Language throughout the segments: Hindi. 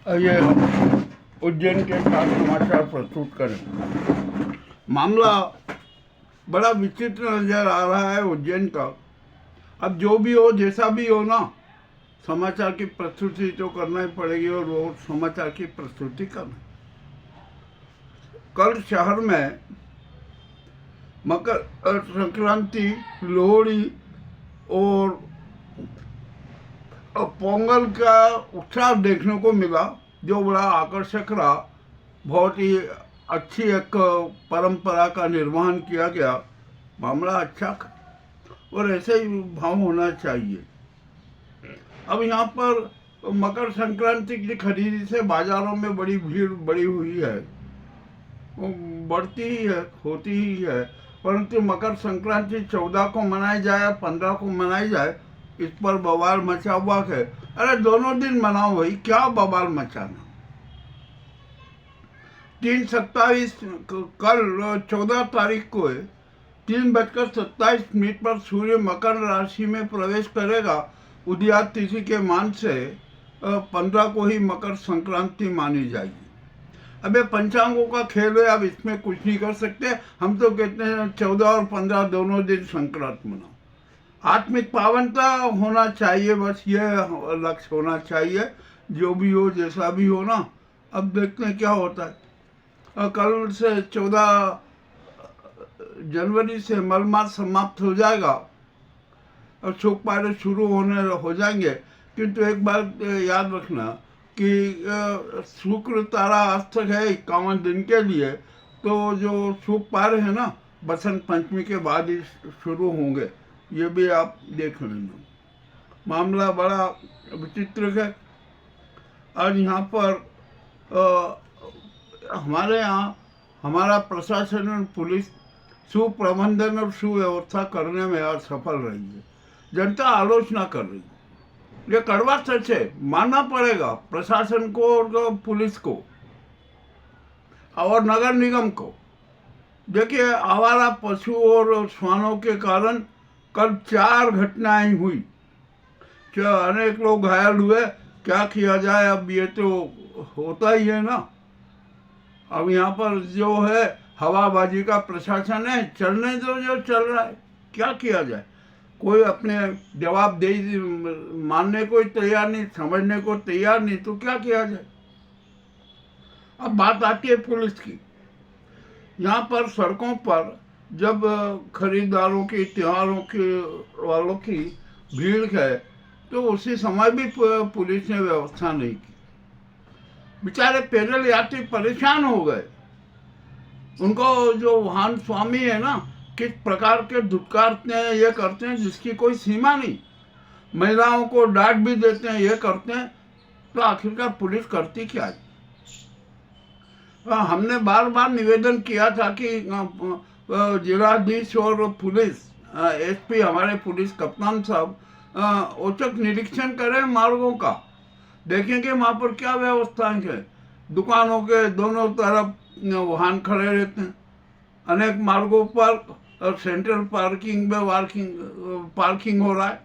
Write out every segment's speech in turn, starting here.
ये उज्जैन के साथ समाचार प्रस्तुत करें। मामला बड़ा विचित्र नजर आ रहा है उज्जैन का। अब जो भी हो, जैसा भी हो ना, समाचार की प्रस्तुति तो करना ही पड़ेगी और वो समाचार की प्रस्तुति करना। कल शहर में मकर संक्रांति, लोहड़ी और पोंगल का उत्साह देखने को मिला, जो बड़ा आकर्षक रहा। बहुत ही अच्छी एक परंपरा का निर्वहन किया गया। मामला अच्छा और ऐसे ही भाव होना चाहिए। अब यहाँ पर मकर संक्रांति की खरीदी से बाजारों में बड़ी भीड़ बड़ी हुई है, वो बढ़ती ही है, होती ही है। परंतु मकर संक्रांति 14 को मनाई जाए या 15 को मनाई जाए, इस पर बवाल मचा हुआ है। अरे दोनों दिन मनाओ भाई, क्या बवाल मचाना। 3:27 कल 14 तारीख को 3:27 पर सूर्य मकर राशि में प्रवेश करेगा। उदयात तिथि के मान से 15 को ही मकर संक्रांति मानी जाएगी। अब ये पंचांगों का खेल है, अब इसमें कुछ नहीं कर सकते। हम तो कहते हैं 14 और 15 दोनों दिन संक्रांति मनाओ। आत्मिक पावनता होना चाहिए, बस ये लक्ष्य होना चाहिए। जो भी हो, जैसा भी हो ना, अब देखते हैं क्या होता है। कल से 14 जनवरी से मलमास समाप्त हो जाएगा और शोक पारे शुरू हो जाएंगे। किंतु एक बात याद रखना कि शुक्र तारा अस्त है 51 दिन के लिए, तो जो शोक पारे है ना, बसंत पंचमी के बाद ही शुरू होंगे। ये भी आप देख लेना। मामला बड़ा विचित्र है। और यहाँ पर हमारे यहाँ हमारा प्रशासन और पुलिस सुप्रबंधन और सुव्यवस्था करने में असफल रही है। जनता आलोचना कर रही है। ये कड़वा सच है, मानना पड़ेगा प्रशासन को और पुलिस को और नगर निगम को। देखिए, आवारा पशु और श्वानों के कारण कल 4 घटनाएं हुई, अनेक लोग घायल हुए। क्या किया जाए, अब ये तो होता ही है ना। अब यहाँ पर जो है हवाबाजी का प्रशासन है, चलने दो जो चल रहा है, क्या किया जाए। कोई अपने जवाबदेही मानने को तैयार नहीं, समझने को तैयार नहीं, तो क्या किया जाए। अब बात आती है पुलिस की। यहाँ पर सड़कों पर जब खरीदारों की, त्योहारों के वालों की भीड़ है, तो उसी समय भी पुलिस ने व्यवस्था नहीं की। बेचारे पैदल यात्री परेशान हो गए। उनको जो वाहन स्वामी है ना, किस प्रकार के धुतकारते हैं, ये करते हैं जिसकी कोई सीमा नहीं। महिलाओं को डांट भी देते हैं, ये करते हैं। तो आखिरकार पुलिस करती क्या है। हमने बार बार निवेदन किया था कि जिलाधीश और पुलिस एसपी, हमारे पुलिस कप्तान साहब औचक निरीक्षण करें मार्गों का, देखेंगे वहाँ पर क्या व्यवस्थाएं है। दुकानों के दोनों तरफ वाहन खड़े रहते हैं। अनेक मार्गों पर सेंट्रल पार्किंग में पार्किंग हो रहा है।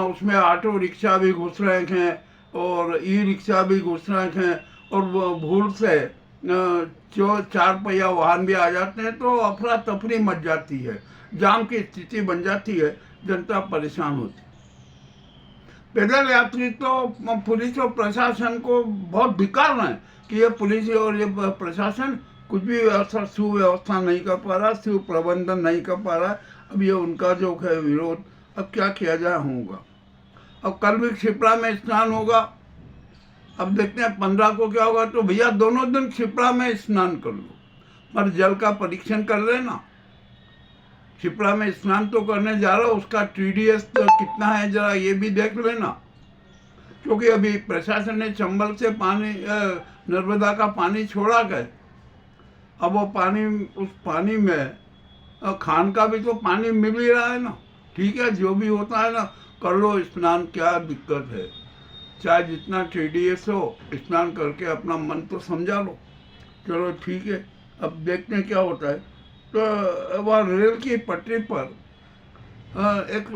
उसमें ऑटो रिक्शा भी घुस रहे हैं और ई रिक्शा भी घुस रहे हैं, और भूल से जो 4 पहिया वाहन भी आ जाते हैं, तो अफरा तफरी मच जाती है, जाम की स्थिति बन जाती है, जनता परेशान होती है। पैदल यात्री तो पुलिस और प्रशासन को बहुत धिक्कार है कि ये पुलिस और ये प्रशासन कुछ भी व्यवस्था सुव्यवस्था नहीं कर पा रहा, सुप्रबंधन नहीं कर पा रहा। अब ये उनका जो है विरोध, अब क्या किया जाए, होगा। अब कल भी क्षिप्रा में स्नान होगा। अब देखते हैं 15 को क्या होगा। तो भैया दोनों दिन क्षिप्रा में स्नान कर लो, पर जल का परीक्षण कर लेना। क्षिप्रा में स्नान तो करने जा रहा हो, उसका TDS तो कितना है जरा ये भी देख लेना। क्योंकि अभी प्रशासन ने चंबल से पानी, नर्मदा का पानी छोड़ा गया। अब वो पानी, उस पानी में खान का भी तो पानी मिल ही रहा है ना। ठीक है, जो भी होता है ना, कर लो स्नान, क्या दिक्कत है। चाहे जितना TDS हो, स्नान करके अपना मन तो समझा लो। चलो ठीक है, अब देखते हैं क्या होता है। तो वह रेल की पटरी पर एक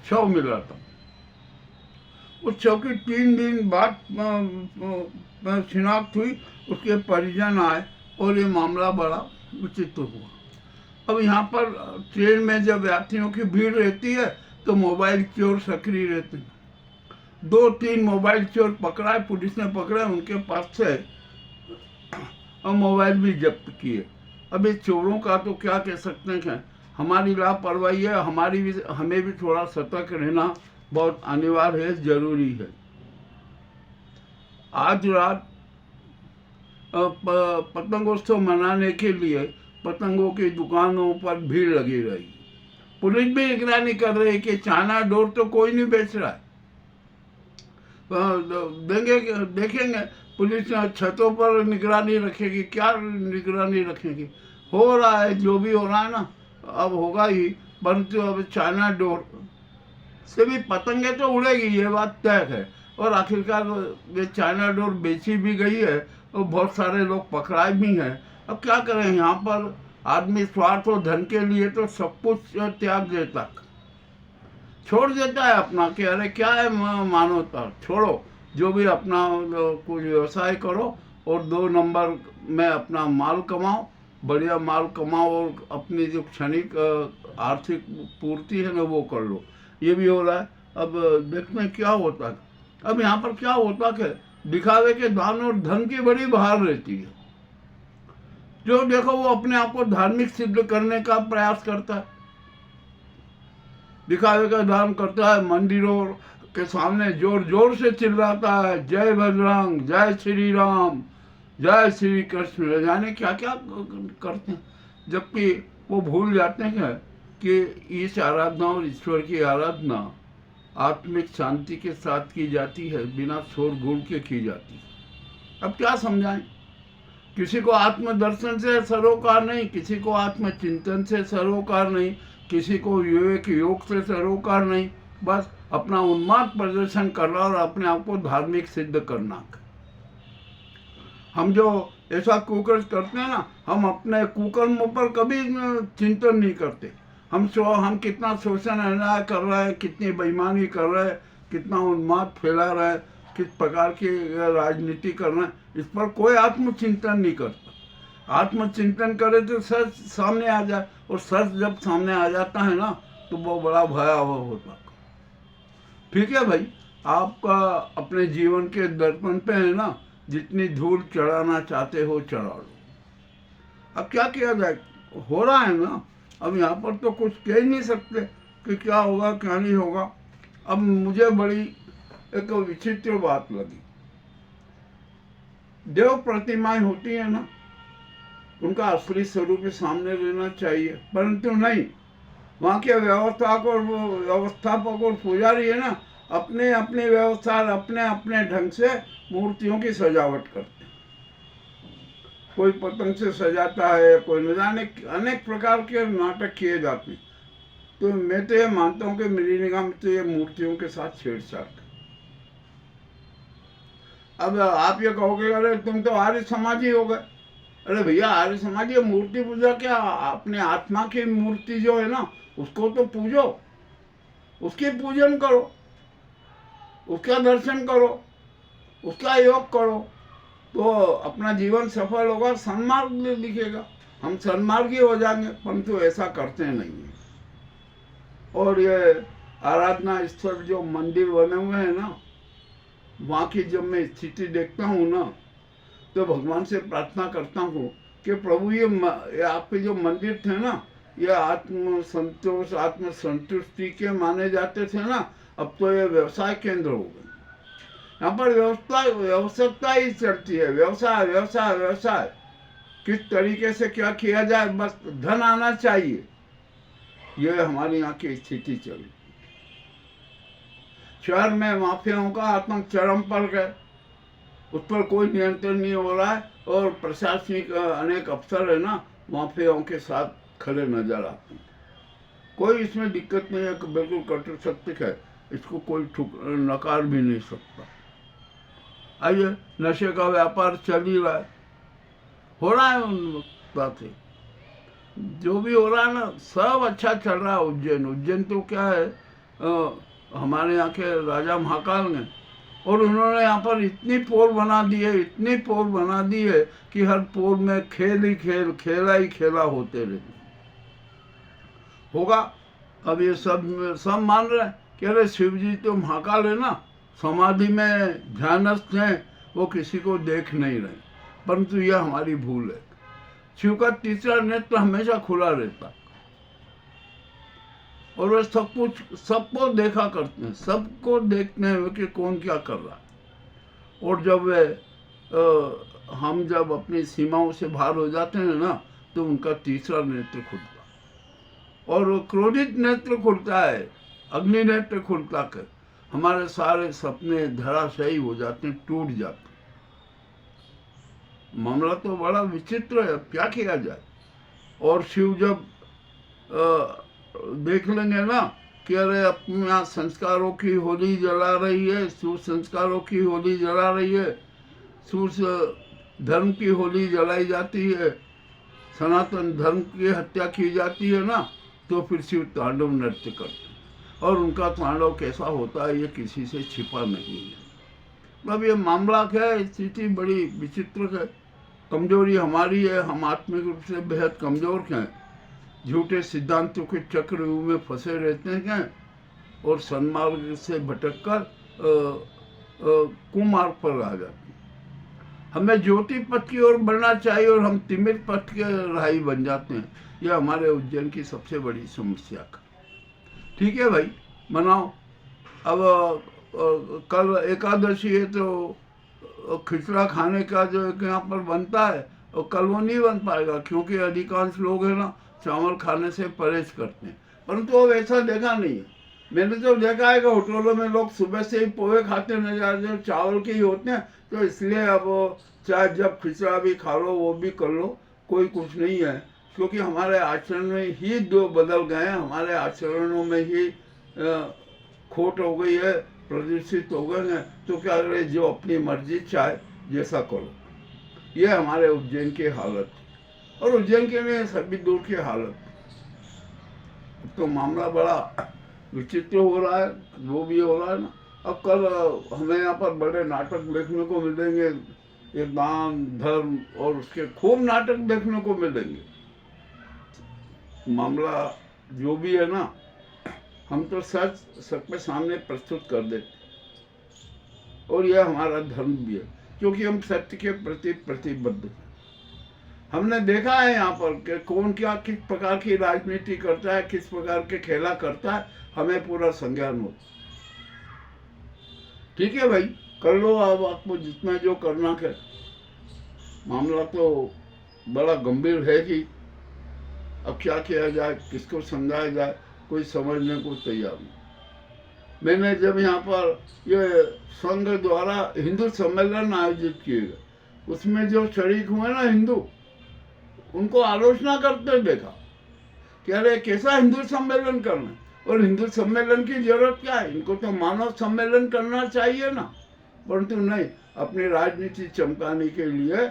शव मिला था। उस शव की 3 दिन बाद शिनाख्त हुई, उसके परिजन आए और ये मामला बड़ा विचित्र हुआ। अब यहाँ पर ट्रेन में जब यात्रियों की भीड़ रहती है तो मोबाइल चोर सक्रिय रहते हैं। 2-3 मोबाइल चोर पकड़ाए, पुलिस ने पकड़े, उनके पास से और मोबाइल भी जब्त किए। अब इस चोरों का तो क्या कह सकते हैं कि हमारी लापरवाही है, हमें भी थोड़ा सतर्क रहना बहुत अनिवार्य है, जरूरी है। आज रात पतंगोत्सव मनाने के लिए पतंगों की दुकानों पर भीड़ लगी रही। पुलिस भी निगरानी कर रही है कि चाइना डोर तो कोई नहीं बेच रहा है। देखेंगे पुलिस छतों पर निगरानी रखेगी, क्या निगरानी रखेगी। हो रहा है जो भी हो रहा है ना, अब होगा ही, परंतु अब चाइना डोर से भी पतंगे तो उड़ेगी, ये बात तय है। और आखिरकार ये चाइना डोर बेची भी गई है और बहुत सारे लोग पकड़ाए भी हैं। अब क्या करें, यहाँ पर आदमी स्वार्थ और धन के लिए तो सब कुछ त्याग देता, छोड़ देता है अपना कि अरे क्या है मानवता, छोड़ो, जो भी अपना कुछ व्यवसाय करो और 2 नंबर में अपना माल कमाओ, बढ़िया माल कमाओ और अपनी जो क्षणिक आर्थिक पूर्ति है ना वो कर लो। ये भी हो रहा है। अब देखते हैं क्या होता है। अब यहाँ पर क्या होता है, दिखावे के दान और धन की बड़ी बहार रहती है। जो देखो वो अपने आप को धार्मिक सिद्ध करने का प्रयास करता है, दिखावे का दान करता है, मंदिरों के सामने जोर जोर से चिल्लाता है जय बजरंग, जय श्री राम, जय श्री कृष्ण, जाने क्या क्या करते हैं। जबकि वो भूल जाते हैं कि इस आराधना और ईश्वर की आराधना आत्मिक शांति के साथ की जाती है, बिना शोरगुल के की जाती है। अब क्या समझाएं, किसी को आत्मदर्शन से सरोकार नहीं, किसी को आत्मचिंतन से सरोकार नहीं, किसी को विवेक योग से सरोकार नहीं, बस अपना उन्माद प्रदर्शन करना और अपने आप को धार्मिक सिद्ध करना। हम जो ऐसा कुकर्म करते हैं ना, हम अपने कुकर्मों पर कभी चिंतन नहीं करते। हम कितना शोषण अन्याय कर रहे हैं, कितनी बेईमानी कर रहे हैं, कितना उन्माद फैला रहे हैं, किस प्रकार की राजनीति कर रहे हैं, इस पर कोई आत्मचिंतन नहीं करता। आत्मचिंतन करे तो सच सामने आ जाए, और सच जब सामने आ जाता है ना तो वो बड़ा भयावह होता। ठीक है भाई, आपका अपने जीवन के दर्पण पे है ना, जितनी धूल चढ़ाना चाहते हो चढ़ा लो। अब क्या किया जाए, हो रहा है ना। अब यहाँ पर तो कुछ कह नहीं सकते कि क्या होगा क्या नहीं होगा। अब मुझे बड़ी एक विचित्र बात लगी, देव प्रतिमाएं होती है ना, उनका असली स्वरूप सामने रहना चाहिए, परंतु नहीं, वहाँ के व्यवस्थापक और पुजारी है ना, अपने अपनी व्यवस्था अपने अपने ढंग से मूर्तियों की सजावट करते हैं। कोई पतंग से सजाता है, कोई न जाने अनेक प्रकार के नाटक किए जाते हैं। तो मैं तो ये मानता हूँ कि मेरी निगाह में तो ये मूर्तियों के साथ छेड़छाड़। अब आप ये कहोगे अरे तुम तो आर्य समाजी हो गए। अरे भैया, आर्य समाजी मूर्ति पूजा क्या, अपने आत्मा की मूर्ति जो है ना उसको तो पूजो, उसकी पूजन करो, उसका दर्शन करो, उसका योग करो, तो अपना जीवन सफल होगा, सन्मार्ग लिखेगा, हम सन्मार्गी हो जाएंगे। परंतु ऐसा करते नहीं है। और ये आराधना स्थल जो मंदिर बने हुए हैं ना, वहाँ की जब मैं स्थिति देखता हूँ ना, तो भगवान से प्रार्थना करता हूँ कि प्रभु ये आपके जो मंदिर थे ना, ये आत्म संतोष आत्म संतुष्टि के माने जाते थे ना, अब तो ये व्यवसाय केंद्र हो गए। यहाँ पर व्यवस्था ही चलती है, व्यवसाय व्यवसाय व्यवसाय, किस तरीके से क्या किया जाए, बस धन आना चाहिए। ये हमारे यहाँ की स्थिति चली। शहर में माफियाओं का आतंक चरम पर गए, उस पर कोई नियंत्रण नहीं हो रहा है, और प्रशासनिक अनेक अफसर है ना माफियाओं के साथ खड़े नजर आते हैं। कोई इसमें दिक्कत नहीं है, बिल्कुल कठोर सत्य है, इसको कोई नकार भी नहीं सकता। आइए, नशे का व्यापार चल ही रहा है, हो रहा है उन बातें, जो भी हो रहा है ना सब अच्छा चल रहा है। उज्जैन तो क्या है, हमारे यहाँ के राजा महाकाल ने, और उन्होंने यहाँ पर इतनी पोल बना दी है, इतनी पोल बना दी है कि हर पोल में खेल ही खेल, खेला ही खेला होते रहे होगा। अब ये सब मान रहे हैं कि अरे शिव जी तो महाकाल है ना, समाधि में ध्यानस्थ हैं, वो किसी को देख नहीं रहे। परंतु यह हमारी भूल है। शिव का तीसरा नेत्र हमेशा खुला रहता और वे सब कुछ, सबको देखा करते हैं, सबको देखते हैं कि कौन क्या कर रहा है। और जब वे हम जब अपनी सीमाओं से बाहर हो जाते हैं ना, तो उनका तीसरा नेत्र खुलता और क्रोधित नेत्र खुलता है, अग्नि नेत्र खुलता कर हमारे सारे सपने धराशायी हो जाते हैं, टूट जाते हैं। मामला तो बड़ा विचित्र है, क्या किया जाए। और शिव जब देख लेंगे ना कि अरे अपने यहाँ संस्कारों की होली जला रही है, सूर्य संस्कारों की होली जला रही है, सूर्य धर्म की होली जलाई जाती है, सनातन धर्म की हत्या की जाती है ना, तो फिर शिव तांडव नृत्य करते हैं। और उनका तांडव कैसा होता है ये किसी से छिपा नहीं है। अब ये मामला क्या है, स्थिति बड़ी विचित्र है। कमजोरी हमारी है, हम आत्मिक रूप से बेहद कमजोर हैं, झूठे सिद्धांतों के चक्रव्यूह में फंसे रहते हैं और सन्मार्ग से भटककर कुमार्ग पर आ जाते हैं। हमें ज्योति पथ की ओर बढ़ना चाहिए और हम तिमिर पथ के राही बन जाते हैं। यह हमारे उज्जैन की सबसे बड़ी समस्या का। ठीक है भाई, मनाओ। अब कल एकादशी है तो खिचड़ा खाने का जो यहाँ पर बनता है, और कल वो नहीं बन पाएगा क्योंकि अधिकांश लोग है ना चावल खाने से परहेज करते हैं। परंतु अब ऐसा देखा नहीं है। मैंने तो देखा है कि होटलों में लोग सुबह से ही पोहे खाते नजर आते हैं, चावल के ही होते हैं। तो इसलिए अब चाहे जब खिचड़ा भी खा लो, वो भी कर लो, कोई कुछ नहीं है। क्योंकि हमारे आचरण में ही दो बदल गए हैं, हमारे आचरणों में ही खोट हो गई है, प्रदूषित हो गए हैं। तो क्या करे, जो अपनी मर्जी चाहे जैसा करो। ये हमारे उज्जैन की हालत और उज्जैन के लिए सभी दूर की हालत। तो मामला बड़ा विचित्र हो रहा है, जो भी हो रहा है ना। अब कल हमें यहाँ पर बड़े नाटक देखने को मिलेंगे, ये दान धर्म और उसके खूब नाटक देखने को मिलेंगे। मामला जो भी है ना, हम तो सच सबके सामने प्रस्तुत कर देते और यह हमारा धर्म भी है, क्योंकि हम सत्य के प्रति प्रतिबद्ध हैं। हमने देखा है यहाँ पर कि कौन क्या किस प्रकार की राजनीति करता है, किस प्रकार के खेला करता है, हमें पूरा संज्ञान हो। ठीक है भाई, कर लो अब आपको जितना जो करना है। मामला तो बड़ा गंभीर है कि अब क्या किया जाए, किसको समझाया जाए, कोई समझने को तैयार नहीं। मैंने जब यहाँ पर ये संघ द्वारा हिंदू सम्मेलन आयोजित किए गए, उसमें जो शरीक हुए ना हिंदू, उनको आलोचना करते देखा कि अरे कैसा हिंदू सम्मेलन करना है, और हिंदू सम्मेलन की जरूरत क्या है, इनको तो मानव सम्मेलन करना चाहिए ना। परंतु नहीं, अपनी राजनीति चमकाने के लिए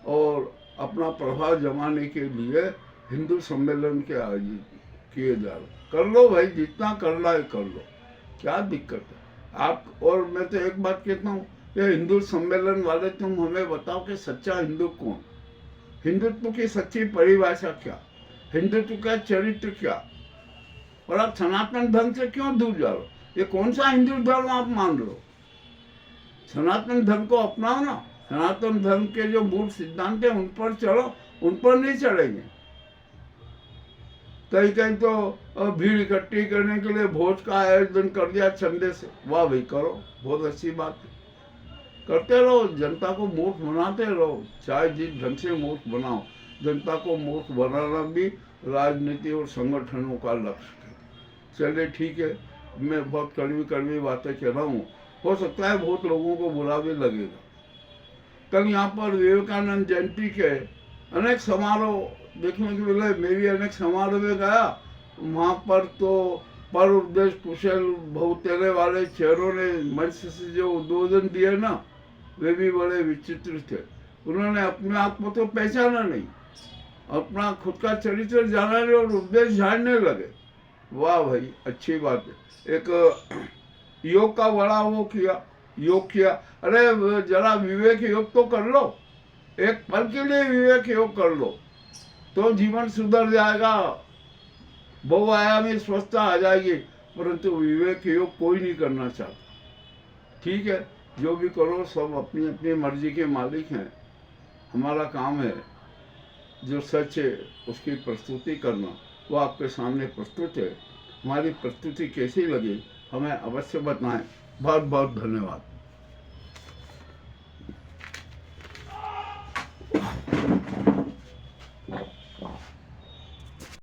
और अपना प्रभाव जमाने के लिए हिंदू सम्मेलन के आयोजित किए जा रहे। कर लो भाई, जितना करना है कर लो, क्या दिक्कत है आप। और मैं तो एक बात कहता हूँ, ये हिंदू सम्मेलन वाले तुम हमें बताओ कि सच्चा हिंदू कौन, हिंदुत्व की सच्ची परिभाषा क्या, हिंदुत्व का चरित्र क्या, और आप सनातन धर्म से क्यों दूर जा रहे हो। ये कौन सा हिंदू धर्म आप मान लो, सनातन धर्म को अपनाओ ना। सनातन धर्म के जो मूल सिद्धांत है उन पर चलो, उन पर नहीं चढ़ेंगे। कहीं कहीं तो भीड़ इकट्ठी करने के लिए भोज का आयोजन कर दिया चंदे से, वाह भाई करो, बहुत अच्छी बात है, करते रहो, जनता को मूर्ख बनाते रहो, चाहे जिस ढंग से मूर्ख बनाओ। जनता को मूर्ख बनाना भी राजनीति और संगठनों का लक्ष्य है। चलिए ठीक है, मैं बहुत कड़वी कड़वी बातें कह रहा हूँ, हो सकता है बहुत लोगों को बुरा भी लगेगा। कल यहाँ पर विवेकानंद जयंती के अनेक समारोह देखने के मिले, मैं भी अनेक समारोह में गया। वहाँ पर तो पर उद्देश्य कुशल बहुतेरे वाले चेहरों ने मंच से जो उद्बोधन दिए ना, वे भी बड़े विचित्र थे। उन्होंने अपने आप को तो पहचाना नहीं, अपना खुद का चरित्र जाना नहीं और उद्देश्य जानने लगे। वाह भाई, अच्छी बात है। एक योग का बड़ा वो किया, योग किया। अरे जरा विवेक योग तो कर लो, एक पल के लिए विवेक योग कर लो तो जीवन सुधर जाएगा, बहुआयामी स्वस्थता आ जाएगी। परंतु विवेक योग कोई नहीं करना चाहता। ठीक है, जो भी करो सब अपनी अपनी मर्जी के मालिक हैं। हमारा काम है जो सच है उसकी प्रस्तुति करना, वो आपके सामने प्रस्तुत है। हमारी प्रस्तुति कैसी लगी हमें अवश्य बताएं। बहुत बहुत धन्यवाद।